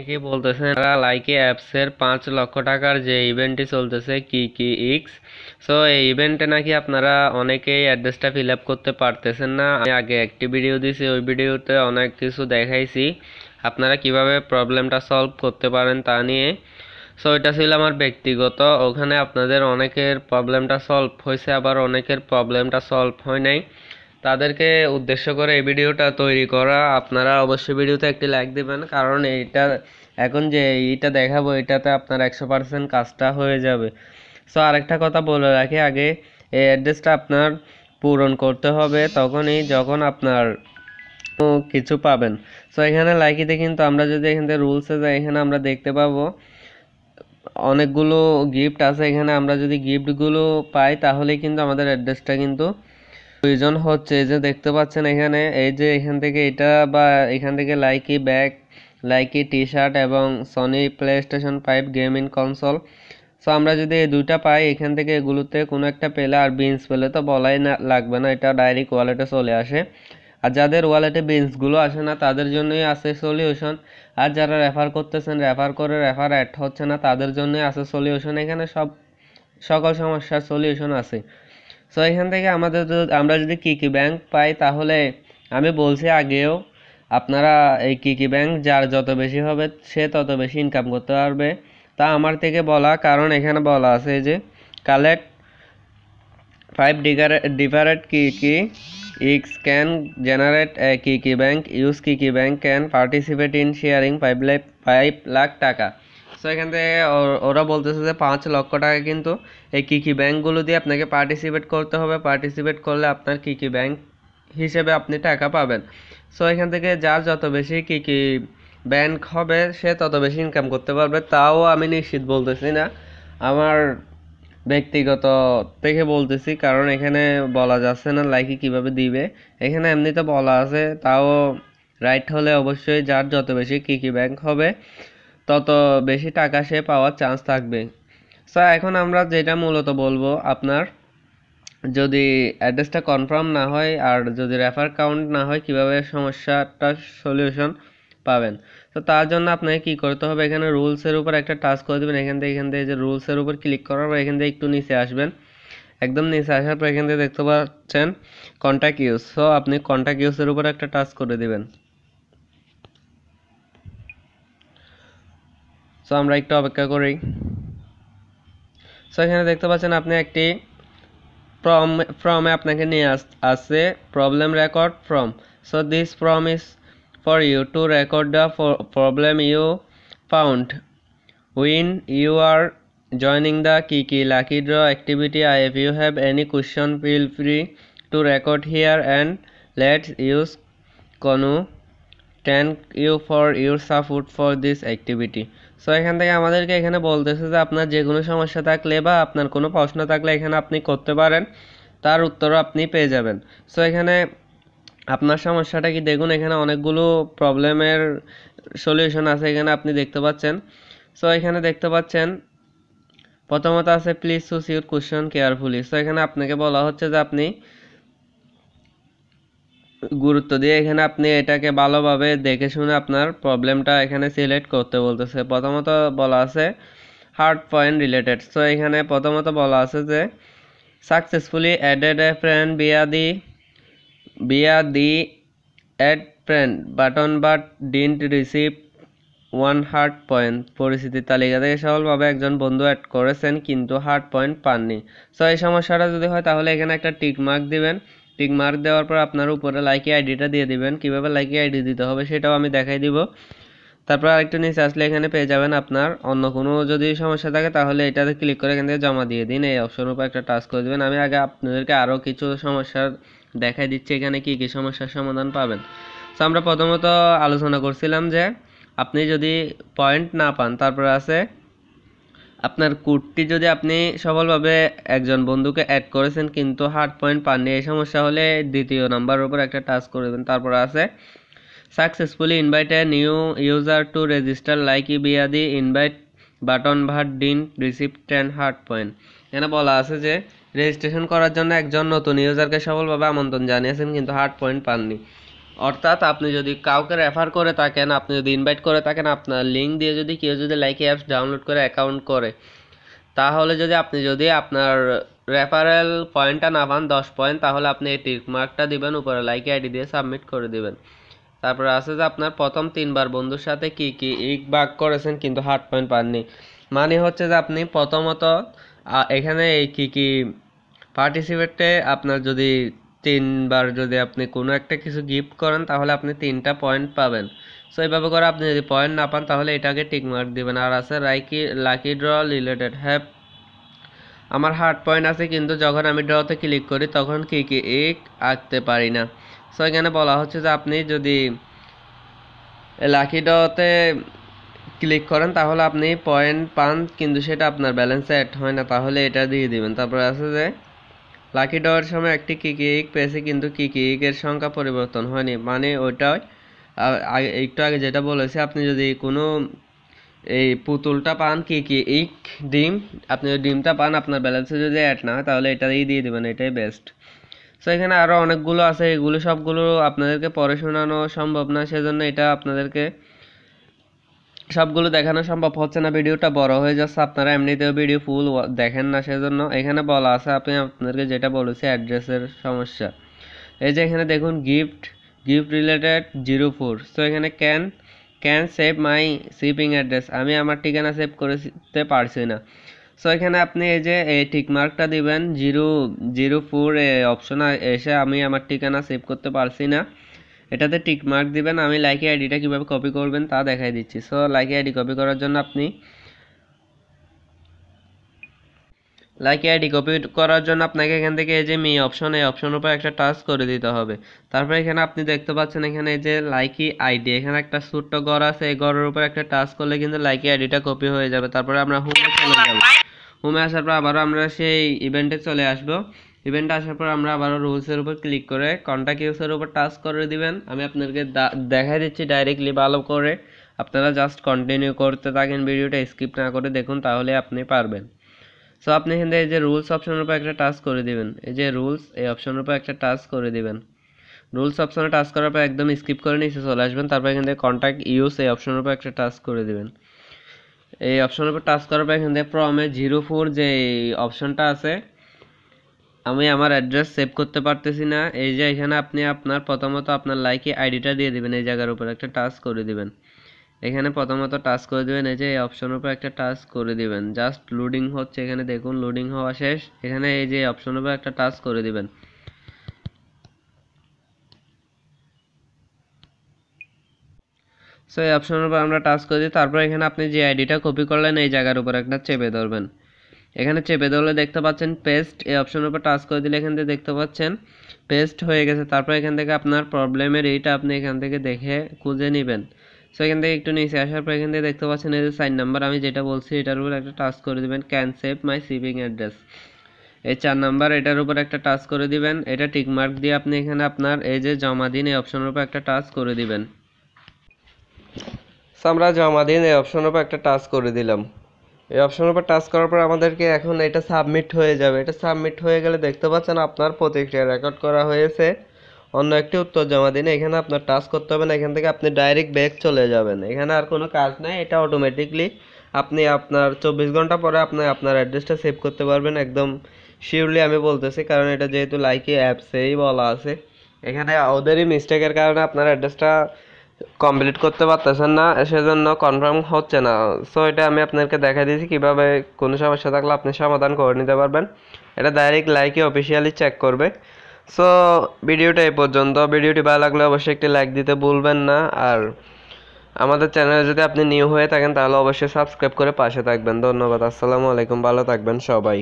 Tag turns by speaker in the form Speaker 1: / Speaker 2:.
Speaker 1: কি বলতেছেন লাইকি অ্যাপসের 5 লক্ষ টাকার যে ইভেন্টটি চলতেছে কি এক্স। সো এই ইভেন্টে নাকি আপনারা অনেকেই অ্যাড্রেসটা ফিল আপ করতে পারতেছেন না। আমি আগে একটি ভিডিও দিয়েছি, ওই ভিডিওতে অনেক কিছু দেখাইছি আপনারা কিভাবে প্রবলেমটা সলভ করতে পারেন তা নিয়ে। সো এটা ছিল আমার ব্যক্তিগত, ওখানে আপনাদের অনেকের প্রবলেমটা সলভ হয়েছে, আবার অনেকের প্রবলেমটা সলভ হয় নাই। তাদেরকে উদ্দেশ্য করে এই ভিডিওটা তৈরি করা। আপনারা অবশ্যই ভিডিওতে একটি লাইক দিবেন, কারণ এইটা এখন যে এইটা দেখাবো এটাতে আপনার 100% কাজটা হয়ে যাবে। সো আরেকটা কথা বলে রাখি আগে, এই অ্যাড্রেসটা আপনার পূরণ করতে হবে তখনই যখন আপনার কিছু পাবেন। সো এখানে লাইকিতে কিন্তু আমরা যদি এখান থেকে রুলসে যাই, এখানে আমরা দেখতে পাবো অনেকগুলো গিফট আছে। এখানে আমরা যদি গিফটগুলো পাই তাহলে কিন্তু আমাদের অ্যাড্রেসটা কিন্তু প্রয়োজন হচ্ছে। এই যে দেখতে পাচ্ছেন এখানে, এই যে এখান থেকে এটা বা এখান থেকে like a bag, like a T shirt এবং Sony PlayStation 5 gaming console. So আমরা যদি এই দুইটা পাই এখান থেকে, এগুলোতে কোনো একটা পেলে আর বিনস পেলে তো বলাই না লাগবে না, এটা ডাইরেক্ট ওয়ালেটে চলে আসে। আর যাদের ওয়ালেটে বিনসগুলো আসে না তাদের জন্যই আছে সলিউশন। আর যারা রেফার করতেছেন, রেফার করে রেফার অ্যাড হচ্ছে না, তাদের জন্যই আছে সলিউশন। এখানে সকল সমস্যার সলিউশন আছে। সো এখান থেকে আমরা যদি কি ব্যাংক পাই তাহলে আমি বলছি আগেও, আপনারা এই কি ব্যাংক যার যত বেশি হবে সে তত বেশি ইনকাম করতে পারবে। তা আমার থেকে বলা, কারণ এখানে বলা আছে যে কালেক্ট 5 different কি X can generate a কি bank use কি bank can participate in sharing 5 lakh টাকা। সো এখান থেকে ওরা বলতেছে যে 5 লক্ষ টাকা কিন্তু এই কি ব্যাংকগুলো দিয়ে আপনাকে পার্টিসিপেট করতে হবে। পার্টিসিপেট করলে আপনার কি ব্যাংক হিসেবে আপনি টাকা পাবেন। সো এখান থেকে যার যত বেশি কি ব্যাংক হবে সে তত বেশি ইনকাম করতে পারবে। তাও আমি নিশ্চিত বলতেছি না, আমার ব্যক্তিগত থেকে বলতেছি, কারণ এখানে বলা যাচ্ছে না লাইকি কিভাবে দিবে। এখানে এমনিতে বলা আছে, তাও রাইট হলে অবশ্যই যার যত বেশি কি ব্যাংক হবে তত বেশি টাকা সে পাওয়ার চান্স থাকবে। সো এখন আমরা যেটা মূলত বলবো, আপনার যদি অ্যাড্রেসটা কনফার্ম না হয় আর যদি রেফার কাউন্ট না হয় কিভাবে সমস্যাটা সলিউশন পাবেন। তো তার জন্য আপনাকে কি করতে হবে, এখানে রুলসের উপর একটা টাচ করে দেবেন। এখান থেকে যে রুলসের উপর ক্লিক করার পর এখান থেকে একটু নিচে আসবেন। একদম নিচে আসার পর এখান থেকে দেখতে পাচ্ছেন কন্ট্যাক্ট ইউজ। সো আপনি কন্ট্যাক্ট ইউজের উপর একটা টাচ করে দিবেন। সো আমরা একটু অপেক্ষা করি। সো এখানে দেখতে পাচ্ছেন আপনি একটি ফ্রমে আপনাকে নিয়ে আসছে, problem record from. So this from is for you to record the problem you found when you are joining the Kiki Lucky Draw activity. If you have any question, feel free to record here, and let's use Konu. Thank you for your support for this activity. So এখান থেকে আমাদেরকে এখানে বলতেছে যে আপনার যে কোনো সমস্যা থাকলে বা আপনার কোনো প্রশ্ন থাকলে এখানে আপনি করতে পারেন, তার উত্তরও আপনি পেয়ে যাবেন। সো এখানে আপনার সমস্যাটা কি দেখুন, এখানে অনেকগুলো প্রবলেমের সলিউশন আছে এখানে আপনি দেখতে পাচ্ছেন। সো এখানে দেখতে পাচ্ছেন প্রথমত আছে please choose your question carefully. So এখানে আপনাকে বলা হচ্ছে যে আপনি গুরুত্ব দিয়ে এখানে আপনি এটাকে ভালোভাবে দেখে শুনে আপনার প্রবলেমটা এখানে সিলেক্ট করতে বলতেছে। প্রথমত বলা আছে হার্ড পয়েন্ট রিলেটেড। সো এখানে প্রথমত বলা আছে যে successfully added a friend via the add friend button but didn't receive 1 heart point. পরিস্থিতির তালিকা থেকে সফলভাবে একজন বন্ধু অ্যাড করেছেন কিন্তু হার্ট পয়েন্ট পাননি। সো এই সমস্যাটা যদি হয় তাহলে এখানে একটা টিক মার্ক দিবেন। টিক মার্ক দেওয়ার পর আপনার উপরে লাইকি আইডিটা দিয়ে দিবেন। কিভাবে লাইকি আইডি দিতে হবে সেটাও আমি দেখাই দিব। তারপর আরেকটু নিচে আসলে এখানে পেয়ে যাবেন আপনার অন্য কোনো যদি সমস্যা থাকে তাহলে এটাতে ক্লিক করে এখান থেকে জমা দিয়ে দিন। এই অপশনের উপর একটা টাচ করে দেবেন। আমি আগে আপনাদেরকে আরও কিছু সমস্যার দেখাই দিচ্ছি এখানে কি সমস্যার সমাধান পাবেন। সো আমরা প্রথমত আলোচনা করছিলাম যে আপনি যদি পয়েন্ট না পান, তারপর আছে আপনার কোডটি যদি আপনি সফলভাবে একজন বন্ধুকে অ্যাড করেছেন কিন্তু হার্ট পয়েন্ট পাননি, এই সমস্যা হলে দ্বিতীয় নাম্বারের উপর একটা টাচ করে দেবেন। তারপর আছে successfully invite a new user to register like via the invite button but didn't receive 10 heart point. এখানে বলা আছে যে রেজিস্ট্রেশন করার জন্য একজন নতুন ইউজারকে সফলভাবে আমন্ত্রণ জানিয়েছেন কিন্তু হার্ট পয়েন্ট পাননি। অর্থাৎ আপনি যদি কাউকে রেফার করে থাকেন, আপনি যদি ইনভাইট করে থাকেন, আপনার লিঙ্ক দিয়ে যদি কেউ যদি লাইকি অ্যাপস ডাউনলোড করে অ্যাকাউন্ট করে, তাহলে যদি আপনি যদি আপনার রেফারেল পয়েন্টটা না পান 10 পয়েন্ট, তাহলে আপনি এই টিক মার্কটা দিবেন, উপরে লাইকি আইডি দিয়ে সাবমিট করে দিবেন। তারপরে আছে যে আপনার প্রথম 3বার বন্ধুর সাথে কি ইক ভাগ করেছেন কিন্তু হার্ড পয়েন্ট পাননি, মানে হচ্ছে যে আপনি প্রথমত এখানে এই কি পার্টিসিপেটে আপনার যদি 3বার যদি আপনি কোনো একটা কিছু গিফট করেন, তাহলে আপনি 3টা পয়েন্ট পাবেন। সো এইভাবে করে আপনি যদি পয়েন্ট না পান, তাহলে এটাকে টিক মার্ক দিবেন। আর আছে লাকি ড্র রিলেটেড হ্যাপ, আমার হার্ড পয়েন্ট আছে কিন্তু যখন আমি ড্রতে ক্লিক করি তখন কি এক আঁকতে পারি না। সো এখানে বলা হচ্ছে যে আপনি যদি লাকি ড্রতে ক্লিক করেন তাহলে আপনি পয়েন্ট পান, কিন্তু সেটা আপনার ব্যালেন্সে অ্যাড হয় না, তাহলে এটা দিয়ে দিবেন। তারপরে আছে যে লাকি ড্রয়ের সময় একটি কিক পেয়েছি কিন্তু কিকের সংখ্যা পরিবর্তন হয়নি, মানে ওইটাই একটু আগে যেটা বলেছি, আপনি যদি কোনো এই পুতুলটা পান ইক ডিম, আপনি যদি ডিমটা পান আপনার ব্যালেন্সে যদি অ্যাড না হয়, তাহলে এটাই দিয়ে দিবেন, এটাই বেস্ট। সো এখানে আরও অনেকগুলো আছে, এগুলো সবগুলো আপনাদেরকে পড়ে শোনানো সম্ভব না, সেজন্য এটা আপনাদেরকে সবগুলো দেখানো সম্ভব হচ্ছে না, ভিডিওটা বড় হয়ে যাচ্ছে, আপনারা এমনিতেও ভিডিও ফুল দেখেন না, সেজন্য এখানে বলা আছে আপনাদেরকে যেটা বলেছি অ্যাড্রেসের সমস্যা। এই যে এখানে দেখুন গিফট রিলেটেড 04। সো এখানে can save my shipping address, আমি আমার ঠিকানা সেভ করতে পারছি না। সো এখানে আপনি এই যে এই টিক মার্কটা দিবেন 004 অপশন এসে আমি আমার ঠিকানা সেভ করতে পারছি না, এটাতে টিক মার্ক দিবেন। আমি লাইকি আইডিটা কিভাবে কপি করবেন তা দেখাই দিচ্ছি। সো লাইকি আইডি কপি করার জন্য আপনি আপনাকে এখান থেকে এই যে মি অপশন, এই অপশনের উপর একটা টাচ করে দিতে হবে। তারপর এখানে আপনি দেখতে পাচ্ছেন এখানে এই যে লাইকি আইডি, এখানে একটা ছোট্ট ঘর আছে, এই ঘরের উপর একটা টাচ করলে কিন্তু লাইকি আইডিটা কপি হয়ে যাবে। তারপরে আমরা হোমে চলে যাব, হোমে আসার পর আবারও আমরা সেই ইভেন্টে চলে আসবো। ইভেন্টে আসার পর আমরা আবারও রুলসের উপর ক্লিক করে কন্ট্যাক্ট ইউজের উপর টাচ করে দিবেন। আমি আপনাদেরকে দেখাই দিচ্ছি ডাইরেক্টলি ভালো করে, আপনারা জাস্ট কন্টিনিউ করতে থাকেন, ভিডিওটা স্কিপ না করে দেখুন, তাহলে আপনি পারবেন। সো আপনি এখান থেকে এই যে রুলস অপশনের উপর একটা টাচ করে দিবেন, এই যে রুলস এই অপশনের উপর একটা টাচ করে দিবেন। রুলস অপশনে টাচ করার পর একদম স্কিপ করে নিচে চলে আসবেন। তারপর এখান থেকে কন্ট্যাক্ট ইউজ এই অপশনের উপর একটা টাচ করে দিবেন। এই অপশনের উপর টাচ করার পর এখান থেকে প্রমে 04 যে অপশনটা আছে, আমি আমার অ্যাড্রেস সেভ করতে পারতেছি না, এই যে এখানে আপনি আপনার প্রথমত আপনার লাইকি আইডিটা দিয়ে দিবেন, এই জায়গার উপর একটা টাচ করে দিবেন। এখানে প্রথমত টাচ করে দিবেন, এই যে এই অপশনের উপর একটা টাচ করে দিবেন। জাস্ট লোডিং হচ্ছে, এখানে দেখুন লোডিং হওয়া শেষ। এখানে এই যে অপশনের উপর একটা টাচ করে দিবেন। সো এই অপশনের উপর আমরা টাচ করে দিই। তারপর এখানে আপনি যে আইডিটা কপি করলেন এই জায়গার উপর একটা চেপে ধরবেন। এখানে চেপে ধরলে দেখতে পাচ্ছেন পেস্ট, এই অপশনের উপর টাচ করে দিলে এখান থেকে দেখতে পাচ্ছেন পেস্ট হয়ে গেছে। তারপর এখান থেকে আপনার প্রবলেমের এইটা আপনি এখান থেকে দেখে খুঁজে নেবেন। সো এখান থেকে একটু নিচে আসার পর এখান থেকে দেখতে পাচ্ছেন এই যে সাইন নাম্বার, আমি যেটা বলছি এটার উপর একটা টাচ করে দিবেন, can save my shipping address, এই 4 নাম্বার এটার উপর একটা টাচ করে দিবেন। এটা টিক মার্ক দিয়ে আপনি এখানে আপনার এই যে জমা দিন এই অপশনের উপর একটা টাচ করে দিবেন। সো আমরা জমা দিন এই অপশনের উপর একটা টাচ করে দিলাম। এই অপশনের উপর টাচ করার পর আমাদেরকে এখন এটা সাবমিট হয়ে যাবে। এটা সাবমিট হয়ে গেলে দেখতে পাচ্ছেন আপনার প্রতিক্রিয়া রেকর্ড করা হয়েছে, অন্য একটি উত্তর জমা দিন। এখানে আপনার টাচ করতে হবে না, এখান থেকে আপনি ডাইরেক্ট ব্যাক চলে যাবেন, এখানে আর কোনো কাজ নাই। এটা অটোমেটিকলি আপনি আপনার 24 ঘন্টা পরে আপনি আপনার অ্যাড্রেসটা সেভ করতে পারবেন, একদম শিওরলি আমি বলতেছি, কারণ এটা যেহেতু লাইকি অ্যাপসেই বলা আছে। এখানে ওদেরই মিস্টেকের কারণে আপনার অ্যাড্রেসটা কমপ্লিট করতে পারতেছেন না, সেজন্য কনফার্ম হচ্ছে না। সো এটা আমি আপনাদেরকে দেখা দিয়েছি কীভাবে কোনো সমস্যা থাকলে আপনি সমাধান করে নিতে পারবেন। এটা ডাইরেক্ট লাইকি অফিসিয়ালি চেক করবে। সো ভিডিওটা এই পর্যন্ত। ভিডিওটি ভালো লাগলে অবশ্যই একটি লাইক দিতে ভুলবেন না, আর আমাদের চ্যানেলে যদি আপনি নিউ হয়ে থাকেন তাহলে অবশ্যই সাবস্ক্রাইব করে পাশে থাকবেন। ধন্যবাদ, আসসালামু আলাইকুম, ভালো থাকবেন সবাই।